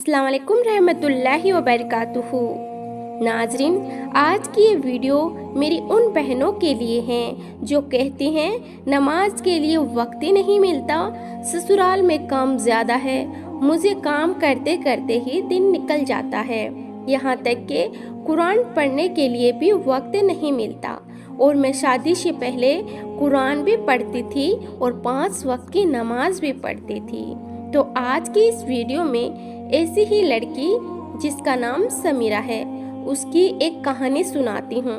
अस्सलाम वालेकुम रहमतुल्लाहि व बरकातुहू। नाजरीन, आज की ये वीडियो मेरी उन बहनों के लिए हैं जो कहती हैं नमाज के लिए वक्त ही नहीं मिलता, ससुराल में काम ज़्यादा है, मुझे काम करते करते ही दिन निकल जाता है, यहाँ तक कि कुरान पढ़ने के लिए भी वक्त नहीं मिलता। और मैं शादी से पहले कुरान भी पढ़ती थी और 5 वक्त की नमाज भी पढ़ती थी। तो आज की इस वीडियो में ऐसी ही लड़की जिसका नाम समीरा है, उसकी एक कहानी सुनाती हूँ।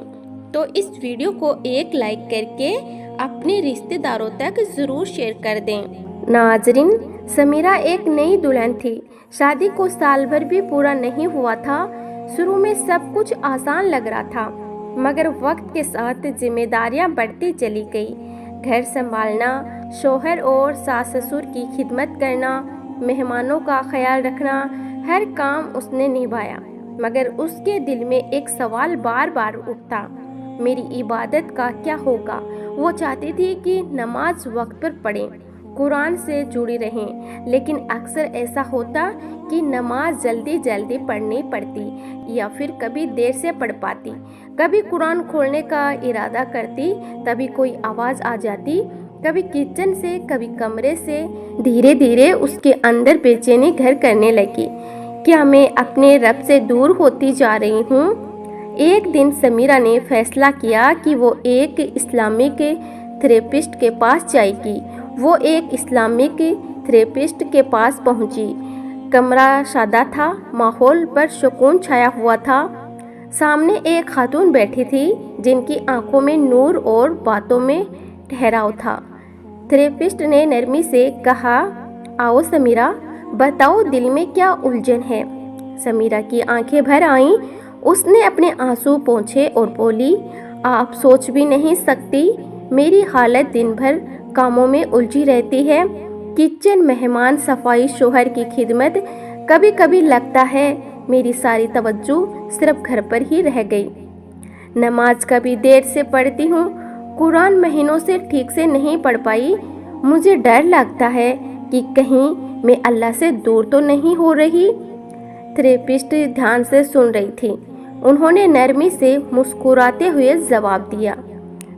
तो इस वीडियो को एक लाइक करके अपने रिश्तेदारों तक ज़रूर शेयर कर दें। नाजरीन, समीरा एक नई दुल्हन थी। शादी को साल भर भी पूरा नहीं हुआ था। शुरू में सब कुछ आसान लग रहा था, मगर वक्त के साथ जिम्मेदारियां बढ़ती चली गई। घर संभालना, शौहर और सास ससुर की खिदमत करना, मेहमानों का ख्याल रखना, हर काम उसने निभाया। मगर उसके दिल में एक सवाल बार बार उठता, मेरी इबादत का क्या होगा। वो चाहती थी कि नमाज वक्त पर पढ़ें, कुरान से जुड़ी रहें, लेकिन अक्सर ऐसा होता कि नमाज जल्दी जल्दी पढ़नी पड़ती या फिर कभी देर से पढ़ पाती। कभी कुरान खोलने का इरादा करती, तभी कोई आवाज़ आ जाती, कभी किचन से, कभी कमरे से। धीरे धीरे उसके अंदर बेचैनी घर करने लगी। क्या मैं अपने रब से दूर होती जा रही हूँ? एक दिन समीरा ने फैसला किया कि वो एक इस्लामिक थेरेपिस्ट के पास जाएगी। वो एक इस्लामिक थेरेपिस्ट के पास पहुंची। कमरा सादा था, माहौल पर सुकून छाया हुआ था। सामने एक खातून बैठी थी जिनकी आंखों में नूर और बातों में ठहराव था। थेरेपिस्ट ने नरमी से कहा, आओ समीरा, बताओ दिल में क्या उलझन है। समीरा की आंखें भर आईं। उसने अपने आंसू पोंछे और बोली, आप सोच भी नहीं सकती, मेरी हालत दिन भर कामों में उलझी रहती है। किचन, मेहमान, सफाई, शौहर की खिदमत। कभी कभी लगता है मेरी सारी तवज्जो सिर्फ घर पर ही रह गई। नमाज कभी देर से पढ़ती हूँ, कुरान महीनों से ठीक से नहीं पढ़ पाई। मुझे डर लगता है कि कहीं मैं अल्लाह से दूर तो नहीं हो रही। थेरेपिस्ट ध्यान से सुन रही थी। उन्होंने नरमी से मुस्कुराते हुए जवाब दिया,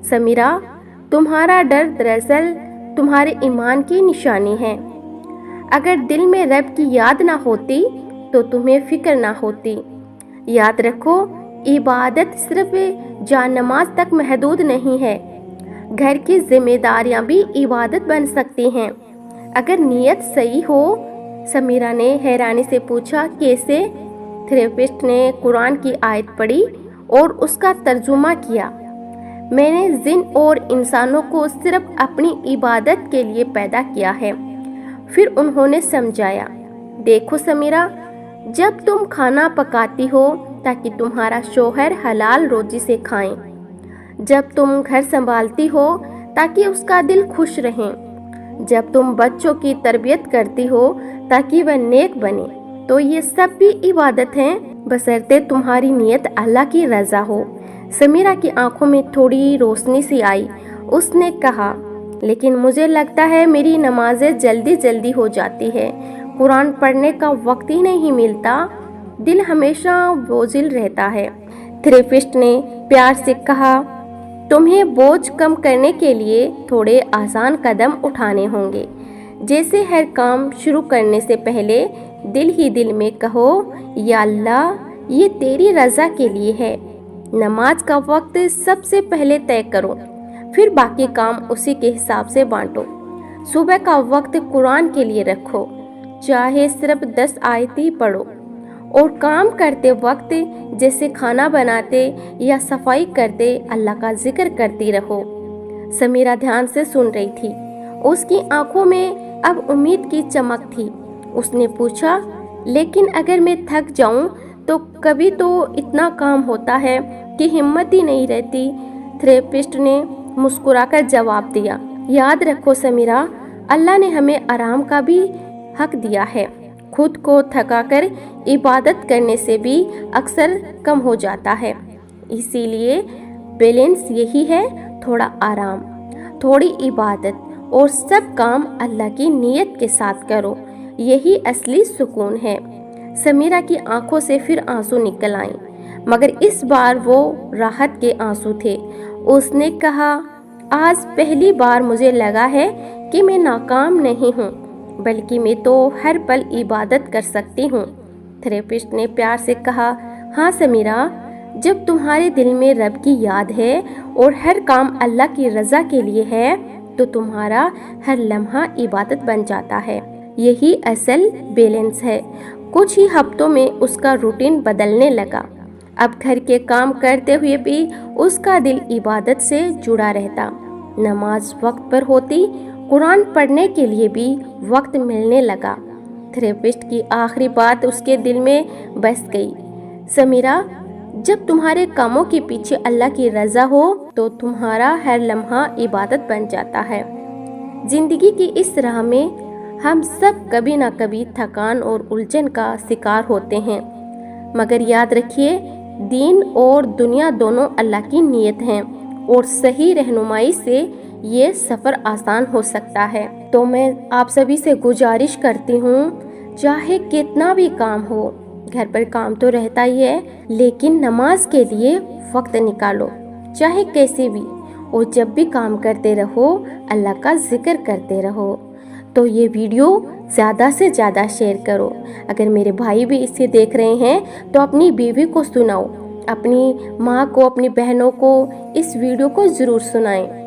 समीरा, तुम्हारा डर दरअसल तुम्हारे ईमान की निशानी है। अगर दिल में रब की याद ना होती तो तुम्हें फिक्र ना होती। याद रखो, इबादत सिर्फ जानमाज तक महदूद नहीं है, घर की जिम्मेदारियां भी इबादत बन सकती हैं अगर नीयत सही हो। समीरा ने हैरानी से पूछा, कैसे? थेरेपिस्ट ने कुरान की आयत पढ़ी और उसका तर्जुमा किया। मैंने जिन और इंसानों को सिर्फ अपनी इबादत के लिए पैदा किया है। फिर उन्होंने समझाया, देखो समीरा, जब तुम खाना पकाती हो ताकि तुम्हारा शौहर हलाल रोजी से खाएं, जब तुम घर संभालती हो ताकि उसका दिल खुश रहे, जब तुम बच्चों की तरबियत करती हो ताकि वह नेक बने, तो ये सब भी इबादत हैं, बशर्ते तुम्हारी नीयत अल्लाह की रजा हो। समीरा की आंखों में थोड़ी रोशनी सी आई। उसने कहा, लेकिन मुझे लगता है मेरी नमाजें जल्दी जल्दी हो जाती है, कुरान पढ़ने का वक्त ही नहीं मिलता, दिल हमेशा बोझिल रहता है। थेरेपिस्ट ने प्यार से कहा, तुम्हें बोझ कम करने के लिए थोड़े आसान कदम उठाने होंगे। जैसे हर काम शुरू करने से पहले दिल ही दिल में कहो, या अल्लाह, ये तेरी रजा के लिए है। नमाज का वक्त सबसे पहले तय करो, फिर बाकी काम उसी के हिसाब से बांटो। सुबह का वक्त कुरान के लिए रखो, चाहे सिर्फ 10 आयत ही पढ़ो। और काम करते वक्त जैसे खाना बनाते या सफाई करते अल्लाह का जिक्र करती रहो। समीरा ध्यान से सुन रही थी। उसकी आंखों में अब उम्मीद की चमक थी। उसने पूछा, लेकिन अगर मैं थक जाऊं तो? कभी तो इतना काम होता है कि हिम्मत ही नहीं रहती। थेरेपिस्ट ने मुस्कुराकर जवाब दिया, याद रखो समीरा, अल्लाह ने हमें आराम का भी हक दिया है। खुद को थकाकर इबादत करने से भी अक्सर कम हो जाता है। इसीलिए बैलेंस यही है, थोड़ा आराम, थोड़ी इबादत और सब काम अल्लाह की नीयत के साथ करो। यही असली सुकून है। समीरा की आंखों से फिर आंसू निकल आए, मगर इस बार वो राहत के आंसू थे। उसने कहा, आज पहली बार मुझे लगा है कि मैं नाकाम नहीं हूँ, बल्कि मैं तो हर पल इबादत कर सकती हूँ। थेरेपिस्ट ने प्यार से कहा, हाँ समीरा, जब तुम्हारे दिल में रब की याद है और हर काम अल्लाह की रज़ा के लिए है, तो तुम्हारा हर लम्हा इबादत बन जाता है। यही असल बैलेंस है। कुछ ही हफ्तों में उसका रूटीन बदलने लगा। अब घर के काम करते हुए भी उसका दिल इबादत से जुड़ा रहता। नमाज वक्त पर होती, कुरान पढ़ने के लिए भी वक्त मिलने लगा। थेरेपिस्ट की आखिरी बात उसके दिल में बस गई, समीरा, जब तुम्हारे कामों के पीछे अल्लाह की रज़ा हो तो तुम्हारा हर लम्हा इबादत बन जाता है। जिंदगी की इस राह में हम सब कभी ना कभी थकान और उलझन का शिकार होते हैं, मगर याद रखिए, दीन और दुनिया दोनों अल्लाह की नियत हैं और सही रहनुमाई से ये सफ़र आसान हो सकता है। तो मैं आप सभी से गुजारिश करती हूँ, चाहे कितना भी काम हो, घर पर काम तो रहता ही है, लेकिन नमाज के लिए वक्त निकालो, चाहे कैसे भी। और जब भी काम करते रहो, अल्लाह का जिक्र करते रहो। तो ये वीडियो ज़्यादा से ज़्यादा शेयर करो। अगर मेरे भाई भी इसे देख रहे हैं तो अपनी बीवी को सुनाओ, अपनी माँ को, अपनी बहनों को इस वीडियो को ज़रूर सुनाएं।